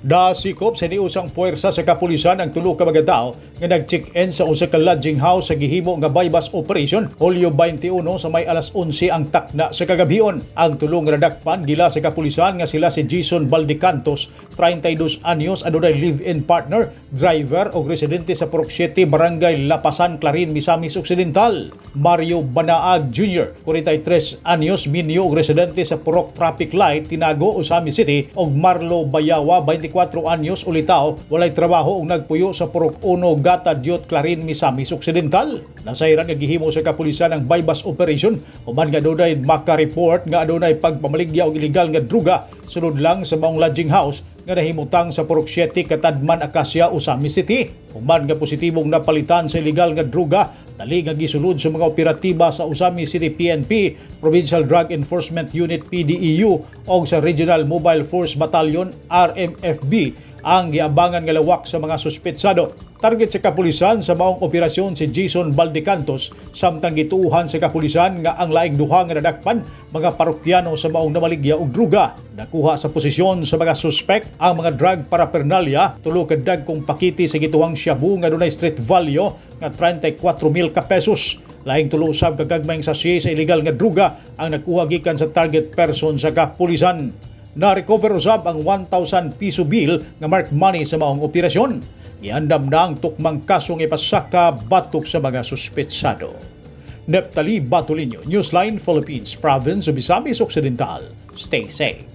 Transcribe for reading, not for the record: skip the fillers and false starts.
Nasikop sa niusang puwersa sa kapulisan ang tulo ka mga tao nga nag-check-in sa usa ka lodging house sa gihimo nga bypass operation Hulyo 21 sa may alas 11 ang takna sa kagabion. Ang tulo nga nadakpan gila sa kapulisan nga sila si Jason Baldecantos, 32 anyos, adunay live-in partner, driver o residente sa Purok 7, Barangay Lapasan, Clarin, Misamis Occidental. Mario Banaag Jr., 43 anyos, minyo og residente sa Purok Traffic Light, Tinago, Usami City, og Marlo Bayawa, 24 anyos, ulitaw, walay trabaho ug nagpuyo sa Purok 1, Gata, Diot, Clarin, Misamis Occidental. Nasayran nga gihimo sa kapulisan ang bypass operation human nga adunay maka-report nga adunay pagpamaligya og ilegal nga druga sulod lang sa maong lodging house nga nahimutang sa Purok 7, Katadman, Acacia, Usami City. Human nga positibong napalitan sa ilegal nga druga, dali nga gisulod sa mga operatiba sa Usami City PNP, Provincial Drug Enforcement Unit PDEU o sa Regional Mobile Force Battalion RMFB ang giabangan nga lawak sa mga suspetsado. Target sa kapulisan sa maong operasyon si Jason Baldecantos, samtang gituuhan sa kapulisan nga ang laing duha nga nadakpan mga parokyano sa maong namaligya og druga. Nakuha sa posisyon sa mga suspect ang mga drug paraphernalia, tulo ka dagkong pakiti sa gituhang shabu nga dunay street value nga 34,000 ka pesos. Laing tulo usab ka gagmayng sachet sa illegal nga druga ang nakuha gikan sa target person sa kapulisan. Na-recover usab ang 1,000 piso bill nga marked money sa maong operasyon. Giandam na ang tukmang kasong ipasaka batok sa mga suspetsado. Neptali Batolino, Newsline Philippines, Province of Misamis Occidental. Stay safe.